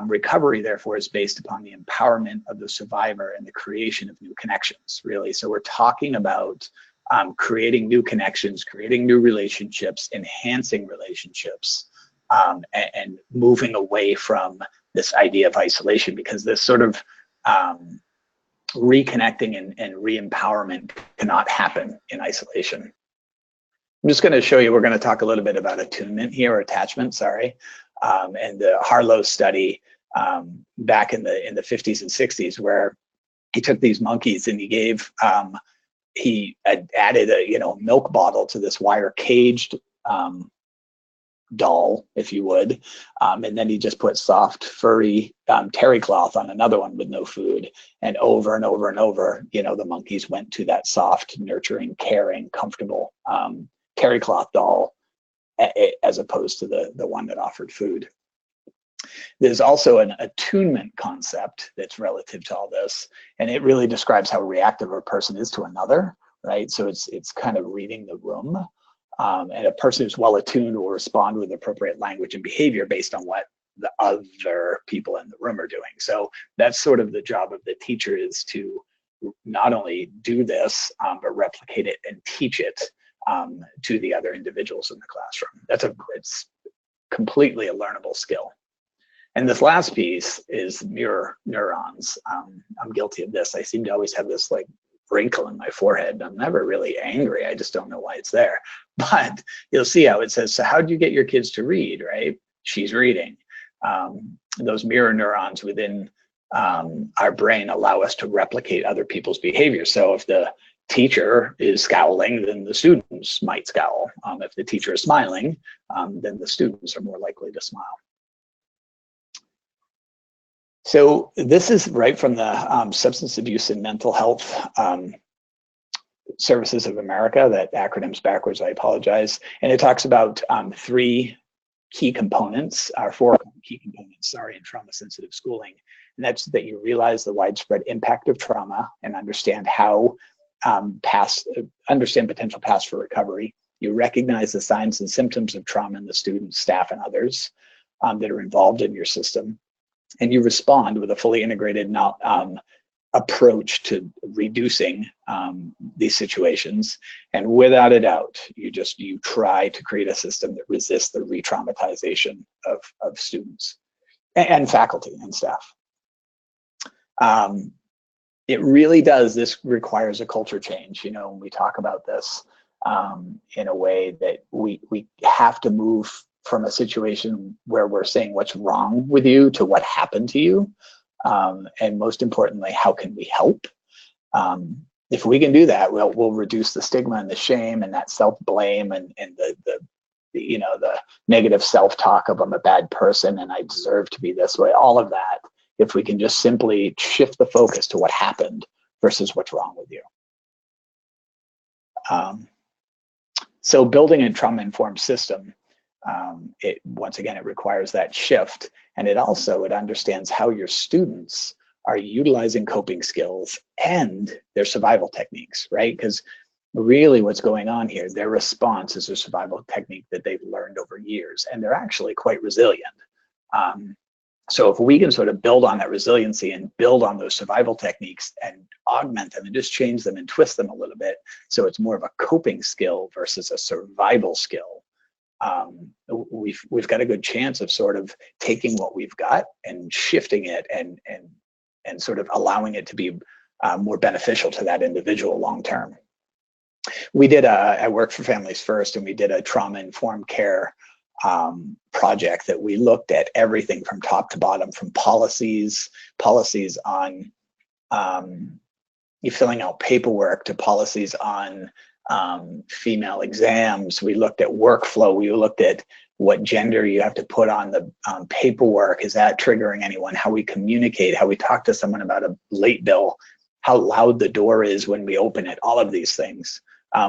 [SPEAKER 2] Recovery, therefore, is based upon the empowerment of the survivor and the creation of new connections, really. So we're talking about creating new connections, creating new relationships, enhancing relationships, and moving away from this idea of isolation, because this sort of reconnecting and re-empowerment cannot happen in isolation. I'm just going to show you, we're going to talk a little bit about attunement here, or attachment, sorry. And the Harlow study back in the 50s and 60s, where he took these monkeys and he gave, he added a milk bottle to this wire caged doll, if you would, and then he just put soft, furry terry cloth on another one with no food, and over and over and over, the monkeys went to that soft, nurturing, caring, comfortable terry cloth doll, as opposed to the one that offered food. There's also an attunement concept that's relative to all this, and it really describes how reactive a person is to another, right? So it's kind of reading the room, and a person who's well attuned will respond with appropriate language and behavior based on what the other people in the room are doing. So that's sort of the job of the teacher, is to not only do this, but replicate it and teach it to the other individuals in the classroom. It's completely a learnable skill. And this last piece is mirror neurons. I'm guilty of this. I seem to always have this like wrinkle in my forehead. I'm never really angry. I just don't know why it's there. But you'll see how it says, so how do you get your kids to read, right? She's reading. Those mirror neurons within our brain allow us to replicate other people's behavior. So if the teacher is scowling, then the students might scowl. If the teacher is smiling, then the students are more likely to smile. So this is right from the Substance Abuse and Mental Health Services of America. That acronym's backwards, I apologize. And it talks about four key components, in trauma-sensitive schooling. And that's that you realize the widespread impact of trauma and understand how understand potential paths for recovery. You recognize the signs and symptoms of trauma in the students, staff, and others that are involved in your system. And you respond with a fully integrated approach to reducing these situations. And without a doubt, you try to create a system that resists the re-traumatization of students and faculty and staff. It really does. This requires a culture change. When we talk about this in a way that we have to move from a situation where we're saying what's wrong with you to what happened to you. And most importantly, how can we help? If we can do that, we'll reduce the stigma and the shame and that self-blame and the negative self-talk of I'm a bad person and I deserve to be this way, all of that, if we can just simply shift the focus to what happened versus what's wrong with you. So building a trauma-informed system, once again, it requires that shift, and it understands how your students are utilizing coping skills and their survival techniques, right? Because really what's going on here, their response is a survival technique that they've learned over years, and they're actually quite resilient. So if we can sort of build on that resiliency and build on those survival techniques and augment them and just change them and twist them a little bit, so it's more of a coping skill versus a survival skill, we've got a good chance of sort of taking what we've got and shifting it and sort of allowing it to be more beneficial to that individual long term. I worked for Families First, and we did a trauma-informed care project that we looked at everything from top to bottom, from policies on you filling out paperwork to policies on female exams. We looked at workflow. We looked at what gender you have to put on the paperwork. Is that triggering anyone? How we communicate, how we talk to someone about a late bill, how loud the door is when we open it, all of these things.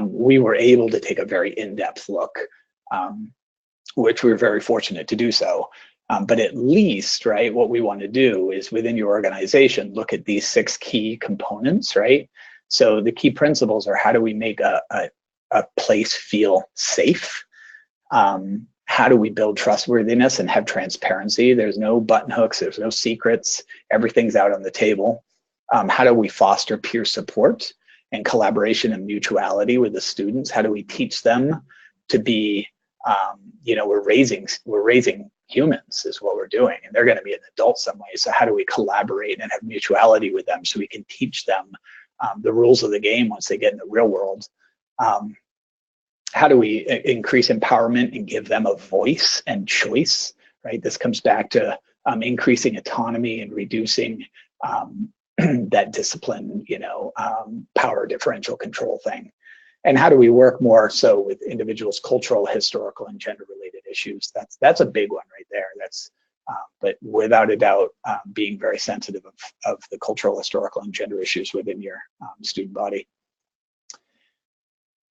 [SPEAKER 2] We were able to take a very in-depth look, which we were very fortunate to do so. But at least, right, what we want to do is within your organization, look at these 6 key components, right? So the key principles are, how do we make a place feel safe? How do we build trustworthiness and have transparency? There's no button hooks, there's no secrets, everything's out on the table. How do we foster peer support and collaboration and mutuality with the students? How do we teach them to be, we're raising humans is what we're doing, and they're going to be an adult some way. So how do we collaborate and have mutuality with them so we can teach them the rules of the game once they get in the real world? How do we increase empowerment and give them a voice and choice, right? This comes back to increasing autonomy and reducing that discipline, power differential control thing. And how do we work more so with individuals' cultural, historical, and gender-related issues? That's a big one right there. That's but without a doubt, being very sensitive of the cultural, historical, and gender issues within your student body.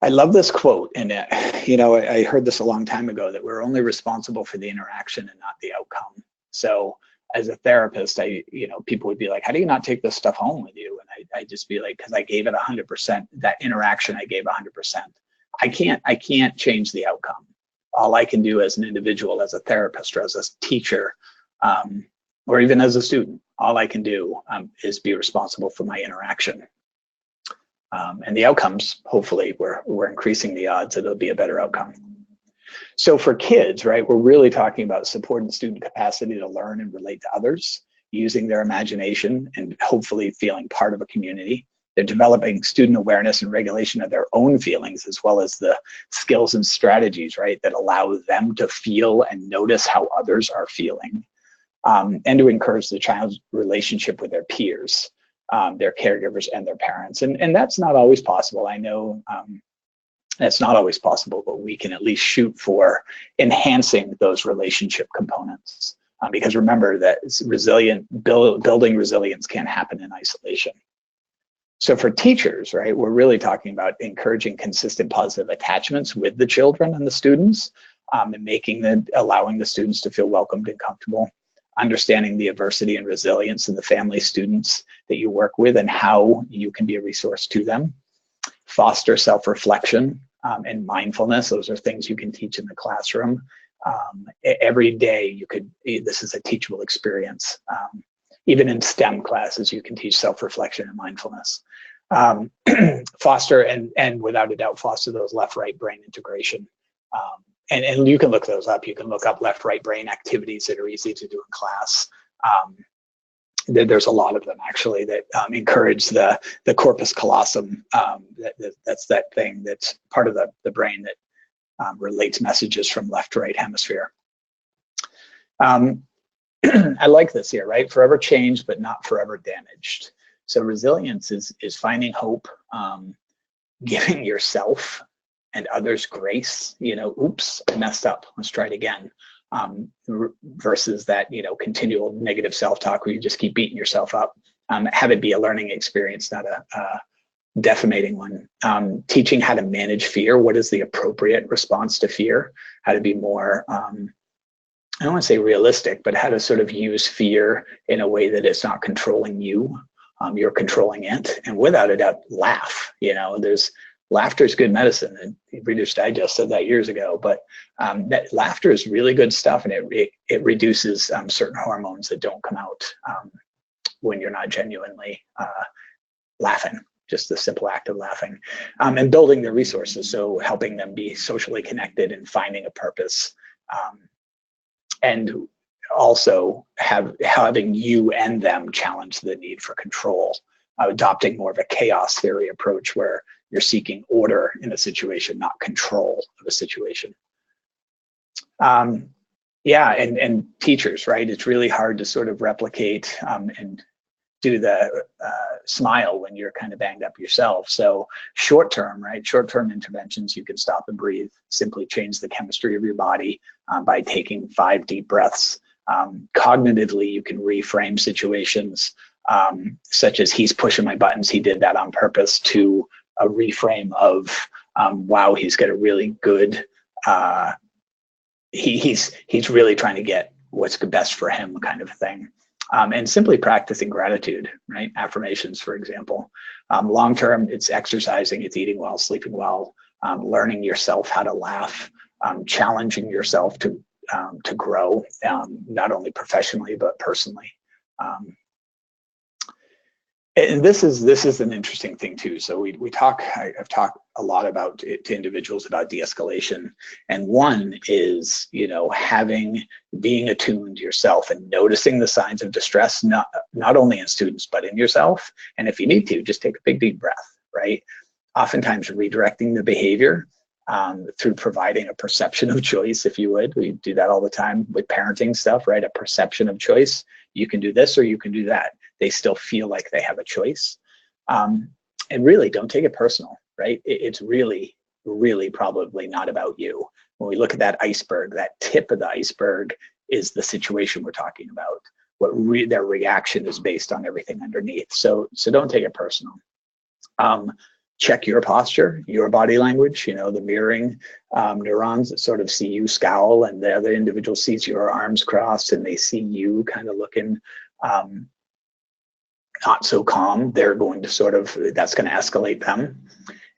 [SPEAKER 2] I love this quote, and I heard this a long time ago, that we're only responsible for the interaction and not the outcome. So as a therapist, people would be like, how do you not take this stuff home with you? And I just be like, because I gave it 100%, that interaction I gave 100%. I can't change the outcome. All I can do as an individual, as a therapist, or as a teacher, or even as a student, all I can do is be responsible for my interaction. And the outcomes, hopefully, we're increasing the odds that it'll be a better outcome. So for kids, right, we're really talking about supporting student capacity to learn and relate to others, using their imagination and hopefully feeling part of a community. They're developing student awareness and regulation of their own feelings, as well as the skills and strategies, right, that allow them to feel and notice how others are feeling, and to encourage the child's relationship with their peers, their caregivers, and their parents. And that's not always possible. I know that's not always possible, but we can at least shoot for enhancing those relationship components. Because remember that building resilience can't happen in isolation. So for teachers, right, we're really talking about encouraging consistent positive attachments with the children and the students, and allowing the students to feel welcomed and comfortable, understanding the adversity and resilience in the family students that you work with and how you can be a resource to them. Foster self-reflection and mindfulness. Those are things you can teach in the classroom. Every day this is a teachable experience. Even in STEM classes, you can teach self-reflection and mindfulness. Foster and without a doubt, foster those left-right brain integration. And you can look those up. You can look up left-right brain activities that are easy to do in class. There's a lot of them actually that encourage the corpus callosum. That's that thing that's part of the brain that relates messages from left to right hemisphere. I like this here, right? Forever changed, but not forever damaged. So resilience is finding hope, giving yourself and others grace. Oops, I messed up. Let's try it again. Versus that, continual negative self-talk where you just keep beating yourself up. Have it be a learning experience, not a defamating one. Teaching how to manage fear. What is the appropriate response to fear? How to be more, I don't want to say realistic, but how to sort of use fear in a way that it's not controlling you. You're controlling it. And without a doubt, laugh. Laughter is good medicine, and Reader's Digest said that years ago. But that laughter is really good stuff, and it reduces certain hormones that don't come out when you're not genuinely laughing. Just the simple act of laughing, and building their resources, so helping them be socially connected and finding a purpose, and also having you and them challenge the need for control, adopting more of a chaos theory approach where you're seeking order in a situation, not control of a situation. And teachers, right? It's really hard to sort of replicate and do the smile when you're kind of banged up yourself. So short term, right? Short term interventions, you can stop and breathe, simply change the chemistry of your body by taking 5 deep breaths. Cognitively, you can reframe situations such as he's pushing my buttons, he did that on purpose, to a reframe of wow, he's got a really good, he's really trying to get what's best for him, kind of thing. And simply practicing gratitude, right? Affirmations, for example. Long term, it's exercising, it's eating well, sleeping well, learning yourself how to laugh, challenging yourself to grow, not only professionally but personally. And this is an interesting thing too. So I've talked a lot about it to individuals about de-escalation, and one is, you know, being attuned yourself and noticing the signs of distress, not only in students but in yourself. And if you need to, just take a big deep breath, right? Oftentimes redirecting the behavior through providing a perception of choice, if you would. We do that all the time with parenting stuff, right? A perception of choice. You can do this or you can do that. They still feel like they have a choice. And really, don't take it personal, right? It's really, really probably not about you. When we look at that iceberg, that tip of the iceberg is the situation we're talking about. Their reaction is based on everything underneath. So don't take it personal. Check your posture, your body language, you know, the mirroring neurons that sort of see you scowl and the other individual sees your arms crossed and they see you kind of looking not so calm. They're going to that's going to escalate them.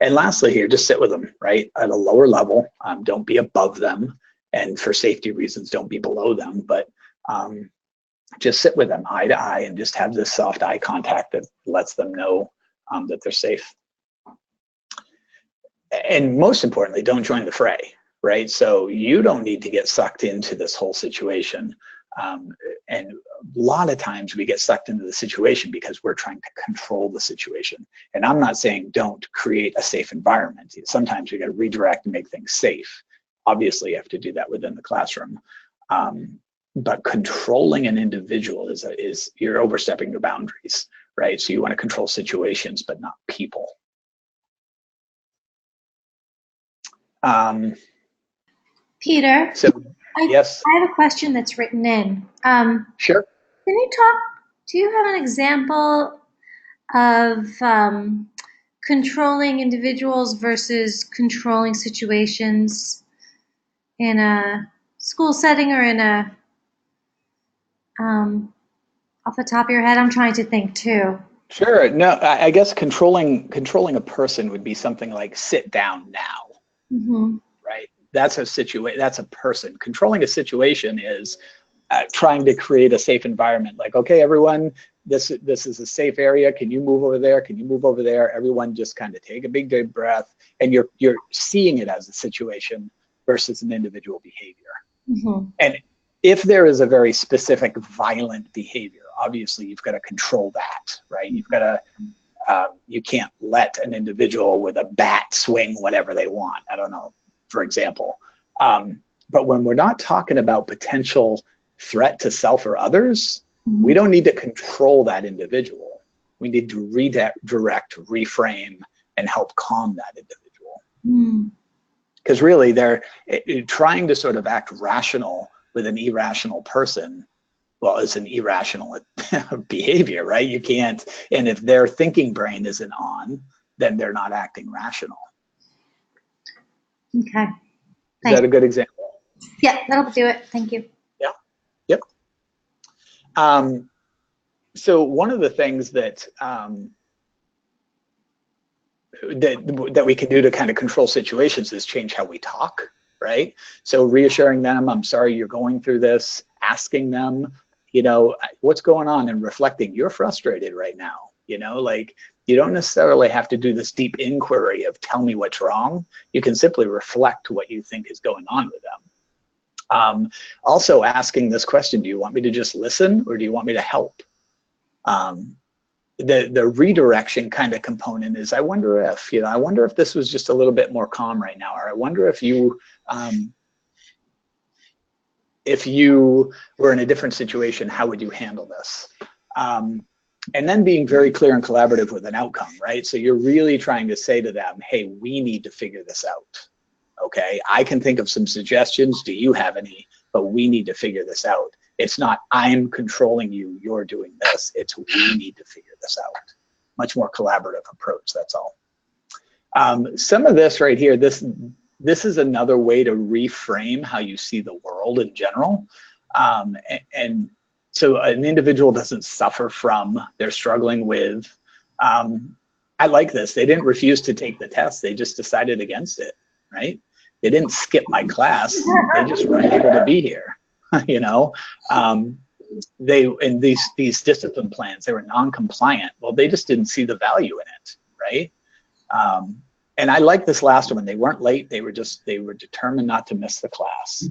[SPEAKER 2] And lastly here, just sit with them, right? At a lower level, don't be above them. And for safety reasons, don't be below them, but just sit with them eye to eye and just have this soft eye contact that lets them know that they're safe. And most importantly, don't join the fray, right? So you don't need to get sucked into this whole situation. And a lot of times we get sucked into the situation because we're trying to control the situation. And I'm not saying don't create a safe environment. Sometimes you got to redirect and make things safe. Obviously, you have to do that within the classroom. But controlling an individual is you're overstepping your boundaries, right? So you want to control situations, but not people.
[SPEAKER 1] Peter.
[SPEAKER 2] So, yes.
[SPEAKER 1] I have a question that's written in.
[SPEAKER 2] Sure.
[SPEAKER 1] Do you have an example of controlling individuals versus controlling situations in a school setting or in a, off the top of your head? I'm trying to think too.
[SPEAKER 2] Sure. No, I guess controlling a person would be something like sit down now.
[SPEAKER 1] Mm-hmm.
[SPEAKER 2] Right? That's a person. Controlling a situation is trying to create a safe environment. Like, okay, everyone, this is a safe area. Can you move over there? Can you move over there? Everyone just kind of take a big deep breath, and you're seeing it as a situation versus an individual behavior.
[SPEAKER 1] Mm-hmm.
[SPEAKER 2] And if there is a very specific violent behavior, obviously you've got to control that, right? You've got to you can't let an individual with a bat swing whatever they want. I don't know, for example. But when we're not talking about potential threat to self or others, we don't need to control that individual. We need to redirect, reframe, and help calm that individual. Because really, they're trying to sort of act rational with an irrational person. Well, it's an irrational behavior, right? You can't, and if their thinking brain isn't on, then they're not acting rational.
[SPEAKER 1] Okay.
[SPEAKER 2] Is that a good example?
[SPEAKER 1] Yeah, that'll do it. Thank you.
[SPEAKER 2] Yeah. Yep. So one of the things that that we can do to kind of control situations is change how we talk, right? So reassuring them, I'm sorry you're going through this, asking them, you know, what's going on, and reflecting, you're frustrated right now, you know, like you don't necessarily have to do this deep inquiry of tell me what's wrong. You can simply reflect what you think is going on with them. Also asking this question, do you want me to just listen or do you want me to help? The redirection kind of component is, I wonder if this was just a little bit more calm right now, or I wonder if you were in a different situation, how would you handle this? And then being very clear and collaborative with an outcome, right? So you're really trying to say to them, hey, we need to figure this out. Okay, I can think of some suggestions. Do you have any? But we need to figure this out. It's not I'm controlling you, you're doing this. It's we need to figure this out. Much more collaborative approach, that's all. Some of this right here, this is another way to reframe how you see the world in general. And so an individual doesn't suffer from, they're struggling with, I like this. They didn't refuse to take the test. They just decided against it, right? They didn't skip my class. They just weren't able to be here, you know? They, in these discipline plans, they were non-compliant. Well, they just didn't see the value in it, right? And I like this last one. They weren't late. They were determined not to miss the class.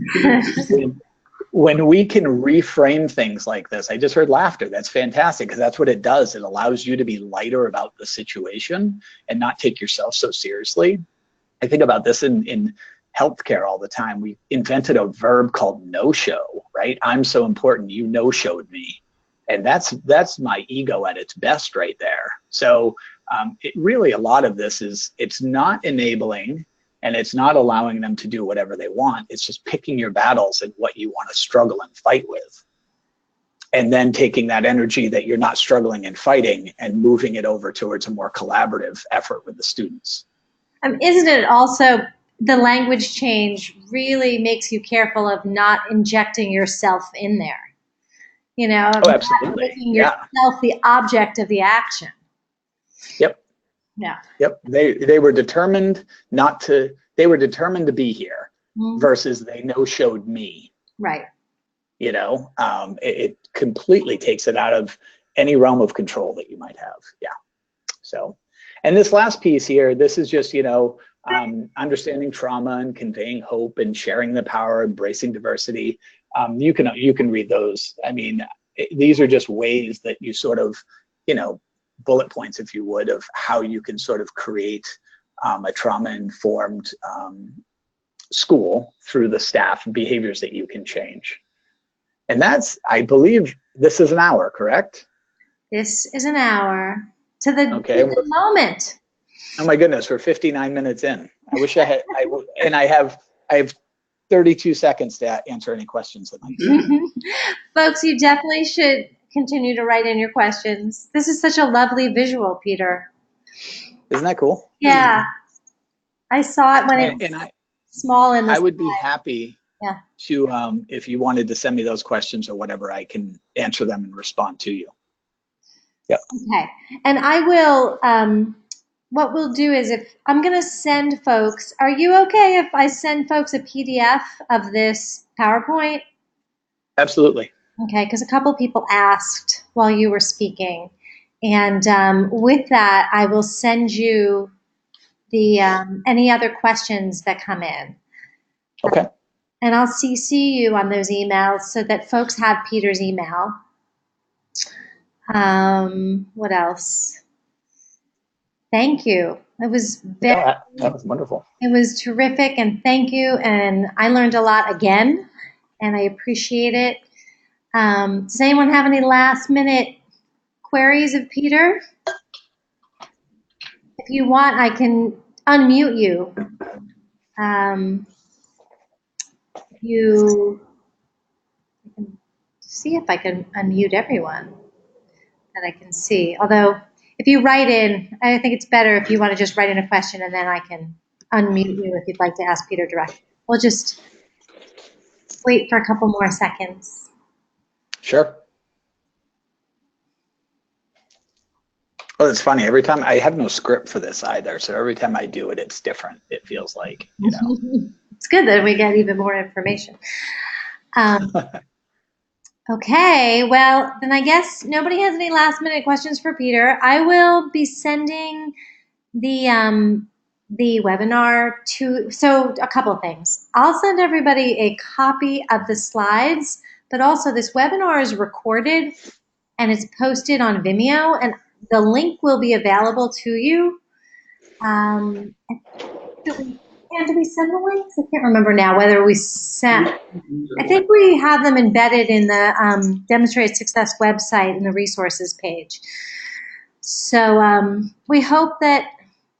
[SPEAKER 2] When we can reframe things like this, I just heard laughter. That's fantastic, because that's what it does. It allows you to be lighter about the situation and not take yourself so seriously. I think about this in healthcare all the time. We invented a verb called no-show, right? I'm so important, you no-showed me. And that's my ego at its best right there. So it really, a lot of this is, it's not enabling and it's not allowing them to do whatever they want. It's just picking your battles and what you want to struggle and fight with. And then taking that energy that you're not struggling and fighting and moving it over towards a more collaborative effort with the students.
[SPEAKER 1] Isn't it also, the language change really makes you careful of not injecting yourself in there? You know,
[SPEAKER 2] oh, absolutely.
[SPEAKER 1] Making yourself the object of the action.
[SPEAKER 2] Yep.
[SPEAKER 1] Yeah.
[SPEAKER 2] Yep. They were determined not to, they were determined to be here versus they no-showed me.
[SPEAKER 1] Right.
[SPEAKER 2] You know, it completely takes it out of any realm of control that you might have. Yeah. So, and this last piece here, this is just, you know, understanding trauma and conveying hope and sharing the power, embracing diversity. You can read those. I mean, these are just ways that you sort of, you know, bullet points, if you would, of how you can sort of create a trauma-informed school through the staff behaviors that you can change. And that's, I believe, this is an hour, correct?
[SPEAKER 1] This is an hour to the,
[SPEAKER 2] okay.
[SPEAKER 1] to the moment.
[SPEAKER 2] Oh my goodness, we're 59 minutes in. I wish I had, I have 32 seconds to answer any questions that might be.
[SPEAKER 1] Folks, you definitely should continue to write in your questions. This is such a lovely visual, Peter.
[SPEAKER 2] Isn't that cool?
[SPEAKER 1] Yeah. I saw it when it was small in the
[SPEAKER 2] I would be happy to, if you wanted to send me those questions or whatever, I can answer them and respond to you. Yep.
[SPEAKER 1] Okay. And I will, what we'll do is, if I'm going to send folks, are you okay if I send folks a PDF of this PowerPoint?
[SPEAKER 2] Absolutely.
[SPEAKER 1] Okay, because a couple people asked while you were speaking. And with that, I will send you the any other questions that come in.
[SPEAKER 2] Okay.
[SPEAKER 1] And I'll CC you on those emails so that folks have Peter's email. What else? Thank you. It was
[SPEAKER 2] that was wonderful.
[SPEAKER 1] It was terrific, and thank you. And I learned a lot again, and I appreciate it. Does anyone have any last minute queries of Peter? If you want, I can unmute you. I can see if I can unmute everyone that I can see. Although, if you write in, I think it's better if you want to just write in a question and then I can unmute you if you'd like to ask Peter directly. We'll just wait for a couple more seconds.
[SPEAKER 2] Sure. Well, it's funny. Every time I have no script for this either, so every time I do it, it's different. It feels like, you know.
[SPEAKER 1] It's good that we get even more information. Okay, well, then I guess nobody has any last minute questions for Peter. I will be sending the webinar to, so a couple of things. I'll send everybody a copy of the slides, but also this webinar is recorded and it's posted on Vimeo, and the link will be available to you. And do we send the links? I can't remember now whether we sent. I think we have them embedded in the Demonstrated Success website in the resources page. So we hope that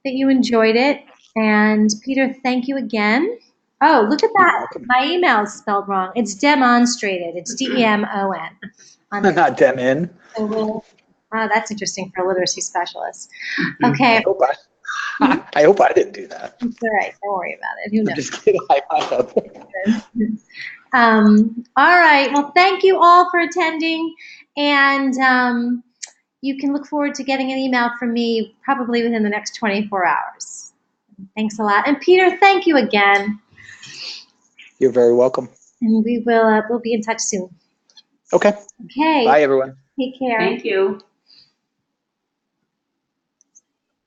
[SPEAKER 1] you enjoyed it. And Peter, thank you again. Oh, look at that. My email is spelled wrong. It's demonstrated. It's DEMON.
[SPEAKER 2] Not Demin.
[SPEAKER 1] So that's interesting for a literacy specialist. Okay.
[SPEAKER 2] I hope I didn't do that.
[SPEAKER 1] It's all right. Don't worry about it. Who knows?
[SPEAKER 2] I'm just kidding.
[SPEAKER 1] All right. Well, thank you all for attending. And you can look forward to getting an email from me probably within the next 24 hours. Thanks a lot. And Peter, thank you again.
[SPEAKER 2] You're very welcome.
[SPEAKER 1] And we'll be in touch soon.
[SPEAKER 2] Okay.
[SPEAKER 1] Okay.
[SPEAKER 2] Bye, everyone.
[SPEAKER 1] Take care.
[SPEAKER 10] Thank you.